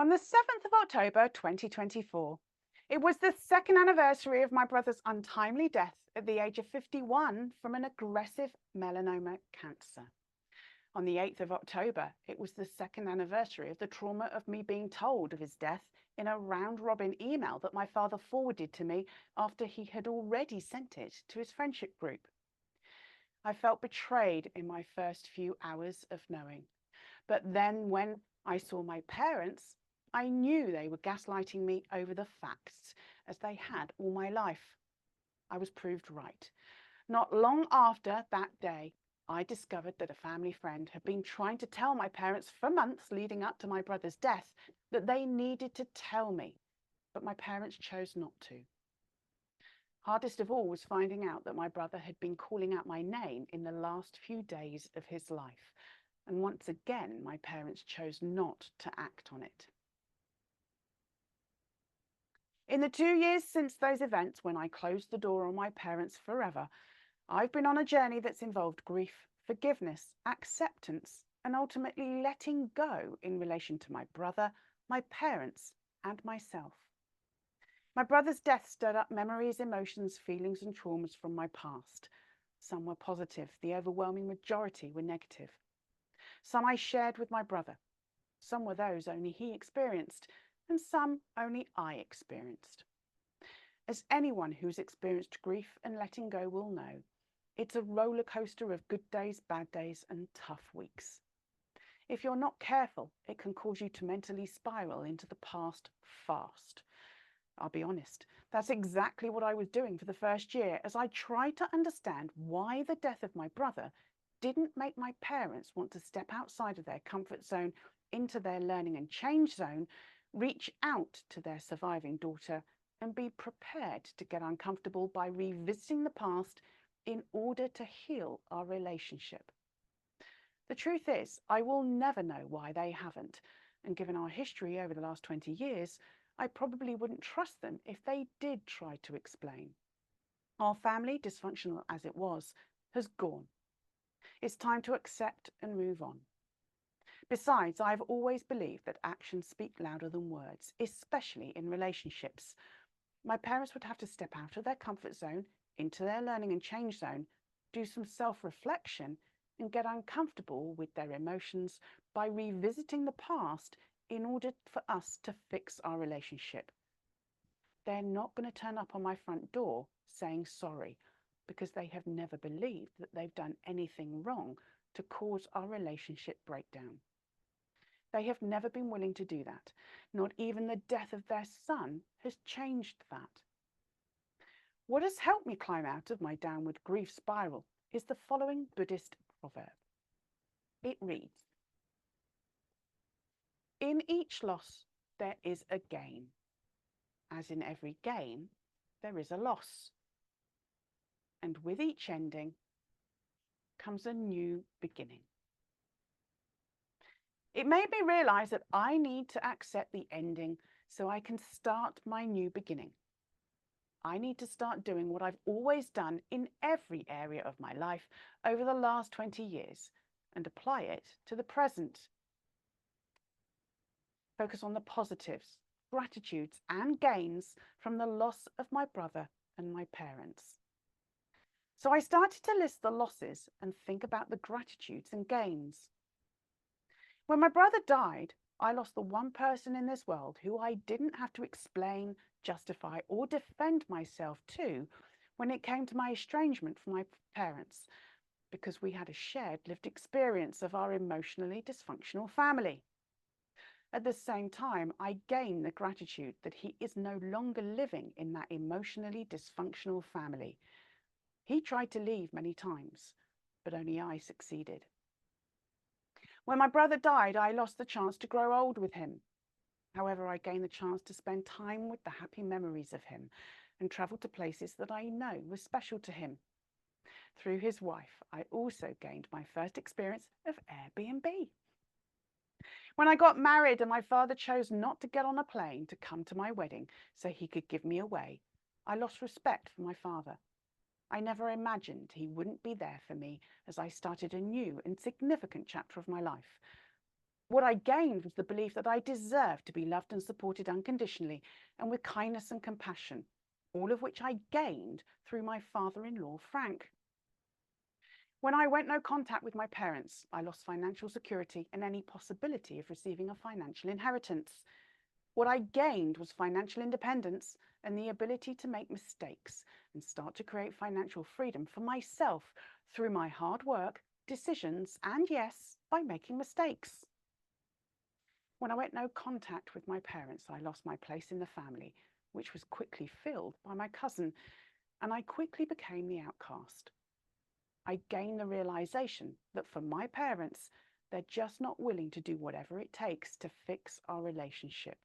On the 7th of October 2024, it was the second anniversary of my brother's untimely death at the age of 51 from an aggressive melanoma cancer. On the 8th of October, it was the second anniversary of the trauma of me being told of his death in a round-robin email that my father forwarded to me after he had already sent it to his friendship group. I felt betrayed in my first few hours of knowing. But then when I saw my parents, I knew they were gaslighting me over the facts, as they had all my life. I was proved right. Not long after that day, I discovered that a family friend had been trying to tell my parents for months leading up to my brother's death that they needed to tell me, but my parents chose not to. Hardest of all was finding out that my brother had been calling out my name in the last few days of his life, and once again my parents chose not to act on it. In the 2 years since those events, when I closed the door on my parents forever, I've been on a journey that's involved grief, forgiveness, acceptance, and ultimately letting go in relation to my brother, my parents, and myself. My brother's death stirred up memories, emotions, feelings, and traumas from my past. Some were positive, the overwhelming majority were negative. Some I shared with my brother. Some were those only he experienced, and some only I experienced. As anyone who's experienced grief and letting go will know, it's a roller coaster of good days, bad days, and tough weeks. If you're not careful, it can cause you to mentally spiral into the past fast. I'll be honest, that's exactly what I was doing for the first year as I tried to understand why the death of my brother didn't make my parents want to step outside of their comfort zone into their learning and change zone, reach out to their surviving daughter, and be prepared to get uncomfortable by revisiting the past in order to heal our relationship. The truth is, I will never know why they haven't, and given our history over the last 20 years, I probably wouldn't trust them if they did try to explain. Our family, dysfunctional as it was, has gone. It's time to accept and move on. Besides, I've always believed that actions speak louder than words, especially in relationships. My parents would have to step out of their comfort zone, into their learning and change zone, do some self-reflection, and get uncomfortable with their emotions by revisiting the past in order for us to fix our relationship. They're not going to turn up on my front door saying sorry, because they have never believed that they've done anything wrong to cause our relationship breakdown. They have never been willing to do that. Not even the death of their son has changed that. What has helped me climb out of my downward grief spiral is the following Buddhist proverb. It reads, "In each loss there is a gain. As in every gain, there is a loss. And with each ending comes a new beginning." It made me realize that I need to accept the ending so I can start my new beginning. I need to start doing what I've always done in every area of my life over the last 20 years and apply it to the present. Focus on the positives, gratitudes, and gains from the loss of my brother and my parents. So I started to list the losses and think about the gratitudes and gains. When my brother died, I lost the one person in this world who I didn't have to explain, justify, or defend myself to when it came to my estrangement from my parents, because we had a shared lived experience of our emotionally dysfunctional family. At the same time, I gained the gratitude that he is no longer living in that emotionally dysfunctional family. He tried to leave many times, but only I succeeded. When my brother died, I lost the chance to grow old with him. However, I gained the chance to spend time with the happy memories of him and travel to places that I know were special to him. Through his wife, I also gained my first experience of Airbnb. When I got married and my father chose not to get on a plane to come to my wedding so he could give me away, I lost respect for my father. I never imagined he wouldn't be there for me as I started a new and significant chapter of my life. What I gained was the belief that I deserved to be loved and supported unconditionally and with kindness and compassion, all of which I gained through my father-in-law, Frank. When I went no contact with my parents, I lost financial security and any possibility of receiving a financial inheritance. What I gained was financial independence and the ability to make mistakes and start to create financial freedom for myself through my hard work, decisions, and yes, by making mistakes. When I went no contact with my parents, I lost my place in the family, which was quickly filled by my cousin, and I quickly became the outcast. I gained the realization that for my parents, they're just not willing to do whatever it takes to fix our relationship.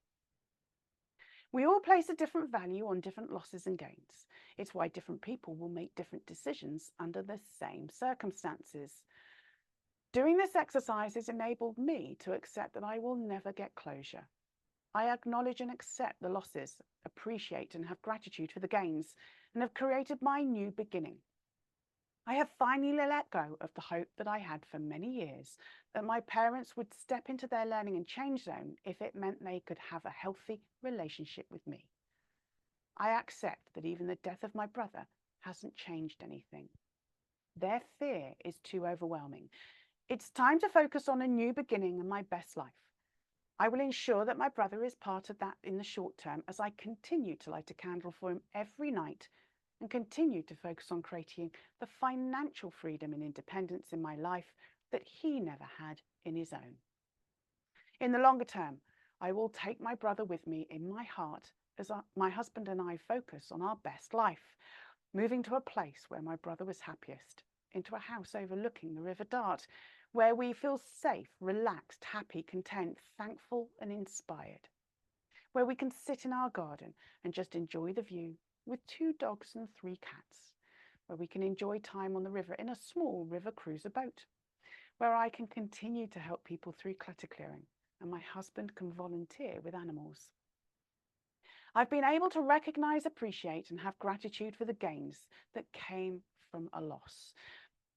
We all place a different value on different losses and gains. It's why different people will make different decisions under the same circumstances. Doing this exercise has enabled me to accept that I will never get closure. I acknowledge and accept the losses, appreciate and have gratitude for the gains, and have created my new beginning. I have finally let go of the hope that I had for many years that my parents would step into their learning and change zone if it meant they could have a healthy relationship with me. I accept that even the death of my brother hasn't changed anything. Their fear is too overwhelming. It's time to focus on a new beginning and my best life. I will ensure that my brother is part of that in the short term as I continue to light a candle for him every night and continue to focus on creating the financial freedom and independence in my life that he never had in his own. In the longer term, I will take my brother with me in my heart as my husband and I focus on our best life, moving to a place where my brother was happiest, into a house overlooking the River Dart, where we feel safe, relaxed, happy, content, thankful and inspired, where we can sit in our garden and just enjoy the view with 2 dogs and 3 cats, where we can enjoy time on the river in a small river cruiser boat, where I can continue to help people through clutter clearing and my husband can volunteer with animals. I've been able to recognize, appreciate and have gratitude for the gains that came from a loss.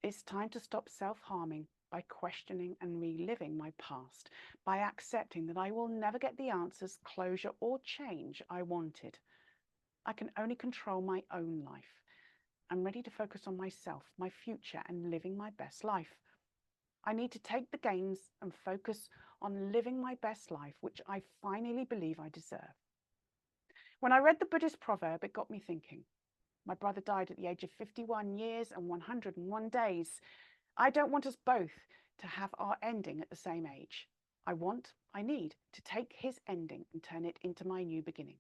It's time to stop self-harming by questioning and reliving my past, by accepting that I will never get the answers, closure or change I wanted. I can only control my own life. I'm ready to focus on myself, my future, and living my best life. I need to take the gains and focus on living my best life, which I finally believe I deserve. When I read the Buddhist proverb, it got me thinking. My brother died at the age of 51 years and 101 days. I don't want us both to have our ending at the same age. I need to take his ending and turn it into my new beginning.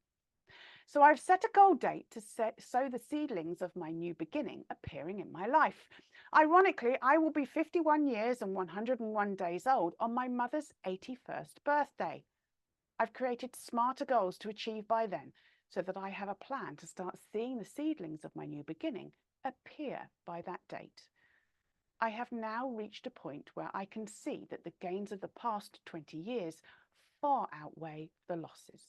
So I've set a goal date to sow the seedlings of my new beginning appearing in my life. Ironically, I will be 51 years and 101 days old on my mother's 81st birthday. I've created smarter goals to achieve by then so that I have a plan to start seeing the seedlings of my new beginning appear by that date. I have now reached a point where I can see that the gains of the past 20 years far outweigh the losses.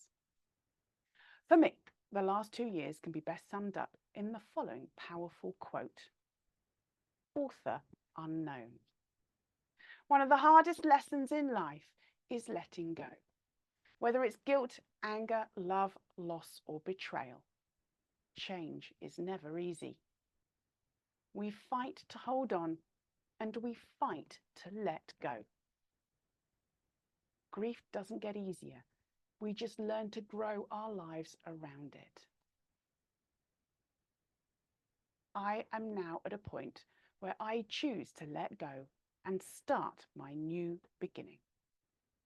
For me, the last 2 years can be best summed up in the following powerful quote. Author unknown. One of the hardest lessons in life is letting go. Whether it's guilt, anger, love, loss, or betrayal, change is never easy. We fight to hold on and we fight to let go. Grief doesn't get easier. We just learn to grow our lives around it. I am now at a point where I choose to let go and start my new beginning.